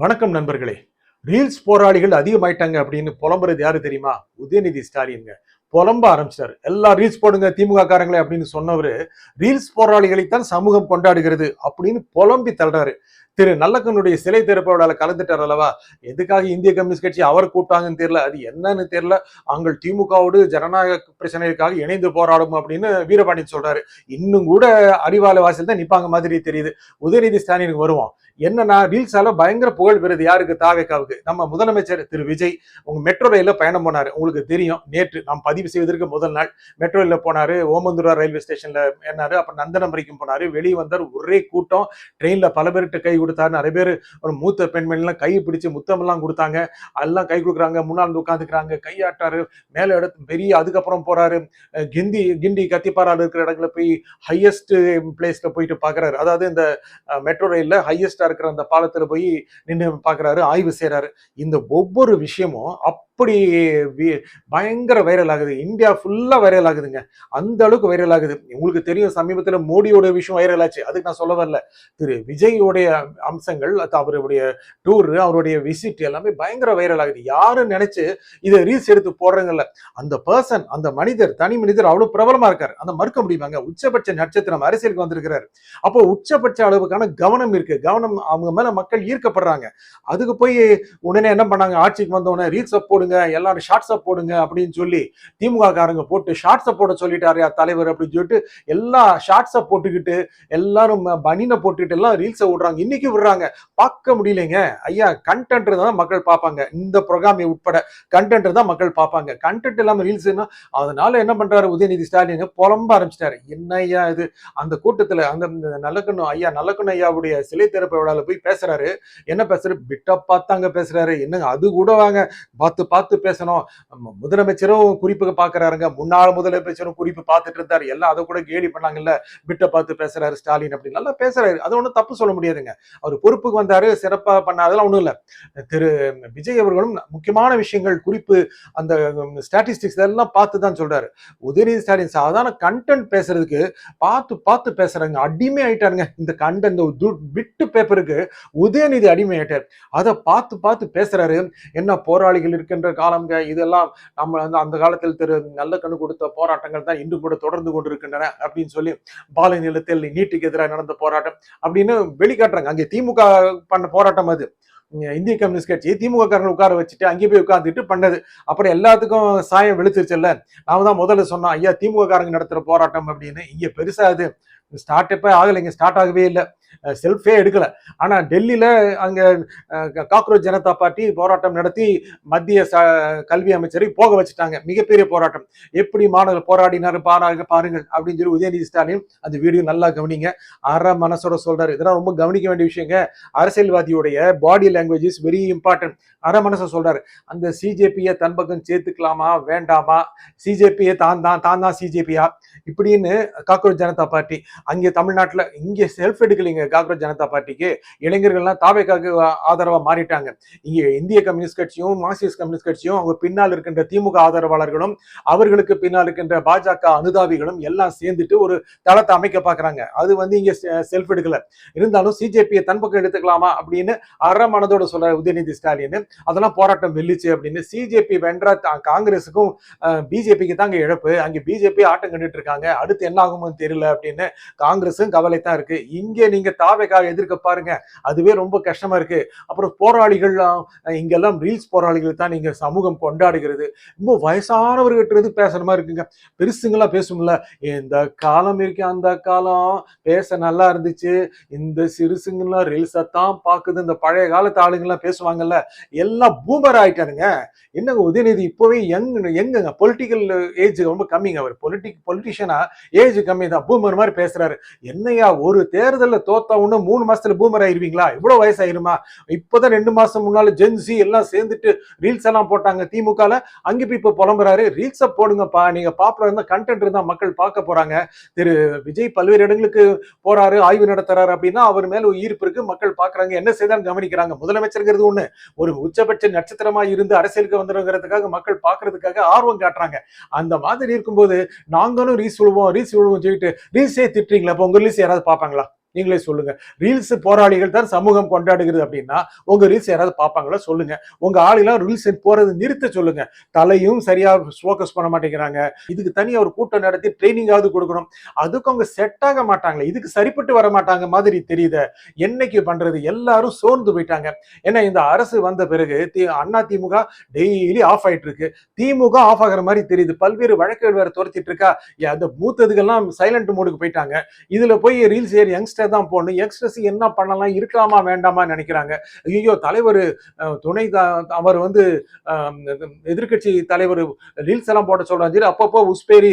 வணக்கம் நண்பர்களே. ரீல்ஸ் போராளிகள் அதிகமாயிட்டாங்க அப்படின்னு புலம்புறது யாரு தெரியுமா? உதயநிதி ஸ்டாலின்ங்க. புலம்ப ஆரம்பிச்சிட்டாரு. எல்லா ரீல்ஸ் போடுங்க திமுக காரங்களே அப்படின்னு சொன்னவரு, ரீல்ஸ் போராளிகளைத்தான் சமூகம் கொண்டாடுகிறது அப்படின்னு புலம்பி தள்ளுறாரு. திரு நல்லக்கண்ணுடைய சிலை திறப்பு விழால கலந்துட்டார் அல்லவா? எதுக்காக இந்திய கம்யூனிஸ்ட் கட்சி அவர் கூப்பிட்டாங்கன்னு தெரியல. அது என்னன்னு தெரியல. அங்கள் திமுகவோடு ஜனநாயக பிரச்சனைக்காக இணைந்து போராடும் அப்படின்னு வீரபாண்டியன் சொல்றாரு. இன்னும் கூட அறிவாலய வாசல் தான் நிப்பாங்க மாதிரி தெரியுது. உதயநிதி ஸ்டாலினுக்கு வருவோம். என்னன்னா ரீல்ஸால பயங்கர புகழ் பெறுது யாருக்கு? தாவேக்காவுக்கு. நம்ம முதலமைச்சர் திரு விஜய் உங்க மெட்ரோ ரயில்ல பயணம் போனாரு. உங்களுக்கு தெரியும், நேற்று நாம் பதிவு செய்வதற்கு முதல் நாள் மெட்ரோ ரயில்ல போனாரு. ஓமந்தூரா ரயில்வே ஸ்டேஷன்ல ஏறினாரு. அப்புறம் நந்தனம் வரைக்கும் போனாரு. வெளியே வந்தார், ஒரே கூட்டம். ட்ரெயின்ல பல பேர்கிட்ட கை கொடுத்தாரு. நிறைய பேர் ஒரு மூத்த பெண்மணிலாம் கை பிடிச்சு முத்தம் எல்லாம் கொடுத்தாங்க. எல்லாம் கை கொடுக்குறாங்க. முன்னாள் உட்காந்துக்கிறாங்க, கையாட்டாரு. மேல இடத்து பெரிய அதுக்கப்புறம் போறாரு. கிண்டி கத்திப்பாரால இருக்கிற இடங்களை போய் ஹையஸ்ட் பிளேஸ்ல போயிட்டு பாக்குறாரு. அதாவது இந்த மெட்ரோ ரயில்ல ஹையஸ்டா இருக்கிற அந்த பாலத்துல போய் நின்று பாக்குறாரு, ஆய்வு செய்யறாரு. இந்த ஒவ்வொரு விஷயமும் அப்படி பயங்கர வைரல் ஆகுது. இந்தியா ஃபுல்லா வைரல் ஆகுதுங்க. அந்த அளவுக்கு வைரல் ஆகுது. உங்களுக்கு தெரியும், சமீபத்துல மோடியோட விஷயம் வைரல் ஆச்சு. அதுக்கு நான் சொல்ல வரல. திரு விஜயோடைய அம்சங்கள், அவருடைய டூர், அவருடைய விசிட் எல்லாமே பயங்கர வைரல் ஆகுது. யாரும் நினைச்சு இதை ரீல்ஸ் எடுத்து போடுறங்கல்ல, அந்த பர்சன், அந்த மனிதர், தனி மனிதர் அவ்வளவு பிரபலமா இருக்காரு. அந்த மறுக்க முடியுமாங்க? உச்சபட்ச நட்சத்திரம் அரசியலுக்கு வந்திருக்கிறார். அப்போ உச்சபட்ச அளவுக்கான கவனம் இருக்கு. கவனம் அவங்க மேல மக்கள் ஈர்க்கப்படுறாங்க. அதுக்கு போய் உடனே என்ன பண்ணாங்க? ஆட்சிக்கு வந்தோடனே ரீல்ஸ் போடுங்க, எல்லாரும் ஷார்ட்ஸ் போடுங்க அப்படின்னு சொல்லி திமுக காரங்க போட்டு ஷார்ட்ஸ் போட சொல்லிட்டாரு தலைவர் அப்படின்னு சொல்லிட்டு எல்லா ஷார்ட்ஸ் போட்டுக்கிட்டு எல்லாரும் பனினை போட்டுக்கிட்டு எல்லாம் ரீல்ஸை விடுறாங்க. இன்னைக்கு விடுறாங்க. பார்க்க முடியலைங்க ஐயா. கண்டென்ட் தான் மக்கள் பார்ப்பாங்க. இந்த ப்ரோக்ராம் உட்பட கண்டென்ட் தான் மக்கள் பார்ப்பாங்க. கண்டென்ட் இல்லாம ரீல்ஸ்னா அதனால என்ன பண்றாரு உதயநிதி ஸ்டாலின்? புலம்ப ஆரம்பிச்சிட்டாரு. என்ன ஐயா இது? அந்த கூட்டத்துல அந்த நல்லக்கண்ணு ஐயா, நல்லக்கண்ணு ஐயாவுடைய சிலை திறப்பு விழால போய் பேசுறாரு. என்ன பேசுறாரு? பிட்ட பார்த்தாங்க பேசுறாரு. என்னங்க அது கூட வாங்க பார்த்து பார்த்து பேசணும். முதலமைச்சரும் குறிப்பு பாக்குறாருங்க. முன்னாள் முதலமைச்சரும் குறிப்பு பார்த்துட்டு இருந்தாரு. எல்லாம் அதை கூட கேலி பண்ணாங்கல்ல. பிட்ட பார்த்து பேசுறாரு ஸ்டாலின் அப்படின்னு நல்லா பேசுறாரு. அது ஒன்றும் தப்பு சொல்ல முடியாதுங்க. அவர் பொறுப்புக்கு வந்தாரு, சிறப்பா பண்ணாதெல்லாம் ஒண்ணும் இல்ல. திரு விஜய் அவர்களும் முக்கியமான விஷயங்கள், குறிப்பு, அந்த ஸ்டாட்டிஸ்டிக்ஸ் எல்லாம் பார்த்து தான் சொல்றாரு. உதயநிதி ஸ்டாலின் சாதாரண கண்டென்ட் பேசுறதுக்கு பார்த்து பார்த்து பேசுறாங்க. அடிமை ஆயிட்டாருங்க. இந்த கண்டென்ட் விட்டு பேப்பருக்கு உதயநிதி அடிமை ஆயிட்டார். அதை பார்த்து பார்த்து பேசுறாரு. என்ன போராளிகள் இருக்கின்ற காலம்ங்க இதெல்லாம். நம்ம வந்து அந்த காலத்தில் திரு நல்லக்கண்ணு கொடுத்த போராட்டங்கள் தான் இன்று கூட தொடர்ந்து கொண்டிருக்கின்றன அப்படின்னு சொல்லி, பாலை நிலத்தில் நீட்டுக்கு எதிராக நடந்த போராட்டம் அப்படின்னு வெளிக்காட்டுறாங்க. அங்கே திமுக பண்ண போராட்டம் அது. இந்திய கம்யூனிஸ்ட் கட்சி திமுக காரங்க உட்கார வச்சுட்டு அங்கே போய் உட்கார்ந்துட்டு பண்ணது. அப்புறம் எல்லாத்துக்கும் சாயம் வெளுத்துருச்சுல்ல. நாம தான் முதல்ல சொன்னோம், ஐயா திமுக காரங்க நடத்துற போராட்டம் அப்படின்னு. இங்க பெருசா அது ஸ்டார்ட் ஆகலைங்க. ஸ்டார்ட் ஆகவே இல்லை. செல்ஃபே எடுக்கல. ஆனா டெல்லியில அங்க காக்ரோச் ஜனதா பார்ட்டி போராட்டம் நடத்தி மத்திய கல்வி அமைச்சரை போக வச்சுட்டாங்க. மிகப்பெரிய போராட்டம். எப்படி மாணவர்கள் போராடினாரு பாருங்கள் அப்படின்னு சொல்லி உதயநிதி ஸ்டாலின் அந்த வீடியோ நல்லா கவனிங்க. அரை மனசோட சொல்றாரு. இதெல்லாம் ரொம்ப கவனிக்க வேண்டிய விஷயங்க. அரசியல்வாதியுடைய body language is very important. அரை மனச சொல்றாரு. அந்த சிஜேபியை தன் பக்கம் சேர்த்துக்கலாமா வேண்டாமா? சிஜேபியை தான் சிஜேபியா இப்படின்னு காக்ரோச் ஜனதா பார்ட்டி அங்கே தமிழ்நாட்டில் இங்கே செல்ஃப் எடுக்கலைங்க. காக்ரோச் ஜனதா பார்ட்டிக்கு இளைஞர்கள்லாம் தாவேக்காக்கு ஆதரவா மாறிட்டாங்க. இங்கே இந்திய கம்யூனிஸ்ட் கட்சியும் மார்க்சிஸ்ட் கம்யூனிஸ்ட் கட்சியும் அவங்க பின்னால் இருக்கின்ற திமுக ஆதரவாளர்களும் அவர்களுக்கு பின்னால் இருக்கின்ற பாஜக அனுதாபிகளும் எல்லாம் சேர்ந்துட்டு ஒரு தளத்தை அமைக்க பாக்குறாங்க. அது வந்து இங்க செல்ஃப் எடுக்கல. இருந்தாலும் சிஜேபியை தன் பக்கம் எடுத்துக்கலாமா அப்படின்னு அரை மனதோட சொல்ற உதயநிதி ஸ்டாலின். அதெல்லாம் போராட்டம் வெல்லிச்சு அப்படின்னு. சிஜேபி வென்றா காங்கிரஸுக்கும் பிஜேபிக்கு தாங்க இழப்பு. அங்க பிஜேபி ஆட்டம் கண்டுட்டு இருக்காங்க. அடுத்து என்ன ஆகும்னு தெரியல அப்படின்னு காங்கிரஸும் கவலை தான் இருக்கு. இங்க நீங்க தாவேக்காக எதிர்க்க பாருங்க, அதுவே ரொம்ப கஷ்டமா இருக்கு. அப்புறம் போராளிகள் இங்கெல்லாம் ரீல்ஸ் போராளிகள் தான் நீங்க சமூகம் கொண்டாடுகிறது. ரொம்ப வயசானவர்கிட்ட இருந்து பேசுற மாதிரி இருக்குங்க. பெருசுங்களா பேசும்ல, இந்த காலம் இருக்கு அந்த காலம் பேச நல்லா இருந்துச்சு, இந்த சிறுசுங்கெல்லாம் ரீல்ஸை தான் பாக்குது, இந்த பழைய காலத்து ஆளுங்கெல்லாம் பேசுவாங்கல்ல, எல்லாம் பூமர் ஆயிட்டானுங்க. என்னங்க உதயநிதி இப்பவே எங்க பொலிட்டிக்கல் ஏஜ் ரொம்ப கம்மிங்க. அவர் பொலிட்டிஷியனா ஏஜ் கம்மி தான். பூமர் மாதிரி பேசுறாரு. என்னையா ஒரு தேர்தல்ல தோத்த உடனே 3 மாசத்துல பூமர் ஆயிருவீங்களா? இவ்வளவு வயசாயிருமா? இப்பதான் 2 மாசம் முன்னால ஜென்சி எல்லாம் சேர்ந்துட்டு ரீல்ஸ் எல்லாம் போட்டாங்க திமுகல. அங்க போய் இப்ப புலம்புறாரு. ரீல்ஸ போடுங்கப்பா, நீங்க பாப்புலர் இருந்தா கண்டென்ட் இருந்தா மக்கள் பார்க்க போறாங்க. திரு விஜய் பல்வேறு இடங்களுக்கு போறாரு, ஆய்வு நடத்துறாரு அப்படின்னா அவர் மேல ஈர்ப்பு இருக்கு, மக்கள் பாக்குறாங்க, என்ன செய்தாலும் கவனிக்கிறாங்க. முதலமைச்சருங்கிறது ஒண்ணு, ஒரு உச்சபட்ச நட்சத்திரமா இருந்து அரசியலுக்கு வந்துருங்கிறதுக்காக மக்கள் பாக்குறதுக்காக ஆர்வம் காட்டுறாங்க. அந்த மாதிரி இருக்கும்போது நாங்களும் ரீல்ஸ் விழுவோம் சொல்லிட்டு ரீல்ஸே திட்டுறீங்களா? அப்ப உங்க ரீல்ஸ் யாராவது பாப்பாங்களா? நீங்களே சொல்லுங்க. ரீல்ஸ் போராளிகள் தான் சமூகம் கொண்டாடுகிறது அப்படின்னா உங்க ரீல்ஸ் யாராவது பார்ப்பாங்களா சொல்லுங்க. உங்க ஆளுலாம் ரீல்ஸ் போறது நிறுத்த சொல்லுங்க. தலையும் சரியா ஃபோக்கஸ் பண்ண மாட்டேங்கிறாங்க. இதுக்கு தனியா ஒரு கூட்டம் நடத்தி ட்ரைனிங்காவது கொடுக்கணும். அதுக்கு அவங்க செட் ஆக மாட்டாங்களே, இதுக்கு சரிப்பட்டு வர மாட்டாங்க மாதிரி தெரியுது. என்னைக்கு பண்றது? எல்லாரும் சோர்ந்து போயிட்டாங்க. ஏன்னா இந்த அரசு வந்த பிறகு அண்ணா திமுக டெய்லி ஆஃப் ஆயிட்டு இருக்கு. திமுக ஆஃப் ஆகிற மாதிரி தெரியுது. பல்வேறு வழக்குகள் வேற துரத்திட்டு இருக்கா. அந்த மூத்ததுக்கெல்லாம் சைலண்ட் மோடுக்கு போயிட்டாங்க. இதுல போய் ரீல்ஸ் ஏறி யங்ஸ்டர் தான் போடணும். யங்ஸ்டர்ஸ் என்ன பண்ணலாம், இருக்கலாமா வேண்டாமா நினைக்கிறாங்க. ஐயோ தலைவர் துணை அவர் வந்து எதிர்கட்சி தலைவர் ரீல்ஸ் எல்லாம் போட சொல்றாங்க. அப்பப்போ உஸ்பேரி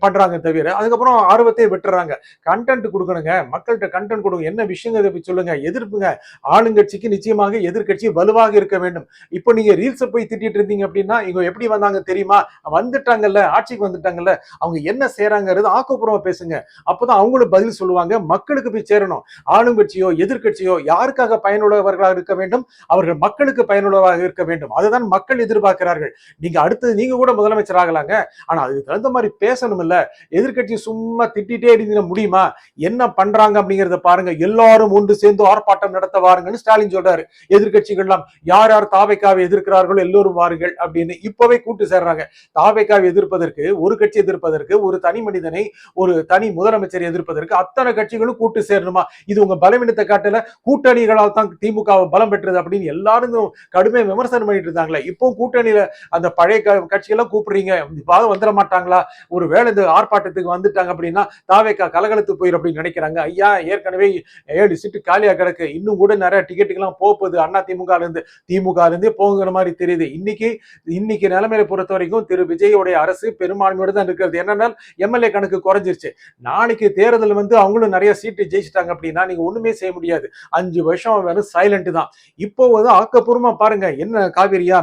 பண்றாங்க தவிர அதுக்கப்புறம் ஆர்வத்தை விட்டுறாங்க. கண்டென்ட் கொடுக்கணுங்க, மக்கள்கிட்ட கண்டென்ட் கொடுங்க. என்ன விஷயங்க சொல்லுங்க. எதிர்ப்புங்க. ஆளுங்கட்சிக்கு நிச்சயமாக எதிர்கட்சி வலுவாக இருக்க வேண்டும். இப்போ நீங்க ரீல்ஸ் போய் திட்டிட்டு இருந்தீங்க அப்படின்னா இவங்க எப்படி வந்தாங்க தெரியுமா? வந்துட்டாங்கல்ல, ஆட்சிக்கு வந்துட்டாங்கல்ல, அவங்க என்ன செய்யறாங்கிறது ஆக்கப்பூர்வமா பேசுங்க. அப்பதான் அவங்களும் பதில் சொல்லுவாங்க. மக்களுக்கு போய் சேரணும். ஆளுங்கட்சியோ எதிர்கட்சியோ யாருக்காக பயனுள்ளவர்களாக இருக்க வேண்டும்? அவர்கள் மக்களுக்கு பயனுள்ளவராக இருக்க வேண்டும். அதுதான் மக்கள் எதிர்பார்க்கிறார்கள். நீங்க அடுத்தது நீங்க கூட முதலமைச்சர் ஆகலாங்க. ஆனா அதுக்கு தகுந்த மாதிரி பேசணும் இல்ல. எதிர்கட்சி சும்மா திட்டிட்டே இருந்தீங்க முடியுமா? என்ன பண்றாங்க அப்படிங்கறத பாருங்க. எல்லாரும் ஒன்று சேர்ந்து ஆர்ப்பாட்டம் நடத்த வாருங்கன்னு ஸ்டாலின் சொல்றாரு. எதிர்கட்சிகள்லாம் யார் யார் தாவேக்காவை எதிர்க்கிறார்களோ எல்லோரும் வாருங்கள் அப்படின்னு இப்பவே கூட்டு சேர்றாங்க. தாவேக்காவை எதிர்ப்பதற்கு, ஒரு கட்சி எதிர்ப்பதற்கு, ஒரு தனி மனிதனை, ஒரு தனி முதலமைச்சரை எதிர்ப்பதற்கு அத்தனை கட்சிகளும் கூட்டு சேரணுமா? இது உங்க பலவீனத்தை காட்டல. கூட்டணிகளால் தான் திமுக பலம் பெற்றது அப்படின்னு எல்லாரும் கடுமையா விமர்சனம் பண்ணிட்டு இருந்தாங்களே. இப்போ கூட்டணியில அந்த பழைய கட்சியெல்லாம் கூப்பிடுறீங்க, வந்துட மாட்டாங்களா? ஒரு வேலை இந்த ஆர்ப்பாட்டத்துக்கு வந்துட்டாங்க அப்படின்னா தாவேக்கா கலகலத்து போயிடும் அப்படின்னு நினைக்கிறாங்க. ஐயா ஏற்கனவே 7 சீட்டு காலியா கிடக்கு. இன்னும் கூட நிறைய டிக்கெட்டுக்கெல்லாம் போகுது. அண்ணா திமுக இருந்தே போகிற மாதிரி தெரியுது. இன்னைக்கு நிலைமையில பொறுத்த வரைக்கும் திரு விஜயோடைய அரசு பெரும்பான்மையோடு தான் இருக்கிறது. என்னன்னா எம்எல்ஏ கணக்கு குறைஞ்சிருச்சு. நாளைக்கு தேர்தல் வந்து அவங்களும் நிறைய சீட்டு ஜெயிச்சிட்டாங்க அப்படின்னா நீங்க ஒண்ணுமே செய்ய முடியாது. 5 வருஷம் வெறும் சைலண்ட் தான். இப்போ வந்து ஆக்கப்பூர்வமா பாருங்க. என்ன காவிரியா,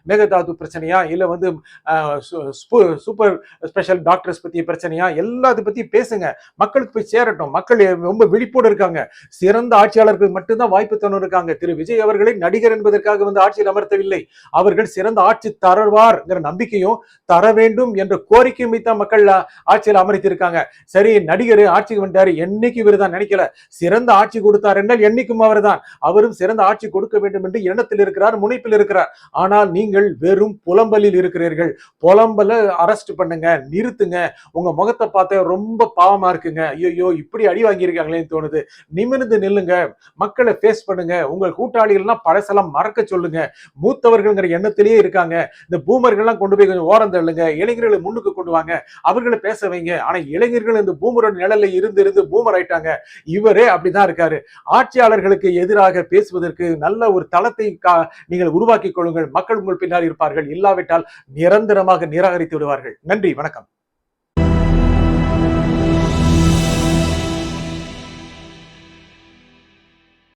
மேகதாது பிரச்சனையா, இல்ல வந்து சூப்பர் ஸ்பெஷல் டாக்டர்ஸ் பத்தி பிரச்சனையா, எல்லாத்த பத்தி பேசுங்க. மக்களுக்கு போய் சேரட்டும். மக்கள் ரொம்ப விழிப்போடு இருக்காங்க. சிறந்த ஆட்சியாளர்கள் மட்டும்தான் வாய்ப்பு தந்து இருக்காங்க. திரு விஜய் அவர்களை நடிகர் என்பதற்காக வந்து ஆட்சியில் அமர்த்தவில்லை. அவர்கள் சிறந்த ஆட்சி தருவார் என்ற நம்பிக்கையும் தர வேண்டும் என்ற கோரிக்கையும் தான் மக்கள் ஆட்சியில் அமர்த்திருக்காங்க. சரி, நடிகர் ஆட்சிக்கு வந்தாரு, என்னைக்கு இவர்தான் நினைக்கல. சிறந்த ஆட்சி கொடுத்தார் என்றால் என்னைக்கும் அவர்தான். அவரும் சிறந்த ஆட்சி கொடுக்க வேண்டும் என்று எண்ணத்தில் இருக்கிறார், முனைப்பில் இருக்கிறார். ஆனால் நீங்கள் வெறும் புலம்பலில் இருக்கிறீர்கள். புலம்பல அரெஸ்ட் பண்ணுங்க, நிறுத்துங்க. உங்க முகத்தை பார்த்த ரொம்ப பாவமா இருக்குங்க. ஐயோ இப்படி அடி வாங்கியிருக்காங்களேன்னு தோணுது. நிமிர்ந்து நில்லுங்க, மக்களை ஃபேஸ் பண்ணுங்க. உங்கள் கூட்டாளிகள்லாம் பழசெல்லாம் மறக்க சொல்லுங்க. மூத்தவர்கள்ங்கிற எண்ணத்திலேயே இருக்காங்க. இந்த பூமர்கள்லாம் கொண்டு போய் கொஞ்சம் ஓரம் தள்ளுங்க. இளைஞர்களை முன்னுக்கு கொண்டு வாங்க, அவர்களை பேச வைங்க. ஆனா இளைஞர்கள் இந்த பூமரோட நிழல்ல இருந்து பூமர் ஆயிட்டாங்க. இவரே அப்படிதான் இருக்காரு. ஆட்சியாளர்களுக்கு எதிராக பேசுவதற்கு நல்ல ஒரு தளத்தை நீங்கள் உருவாக்கிக் கொள்ளுங்கள். மக்கள் உங்கள் பின்னால் இருப்பார்கள். இல்லாவிட்டால் நிரந்தரமாக நிராகரித்து விடுவார்கள். நன்றி, வணக்கம்.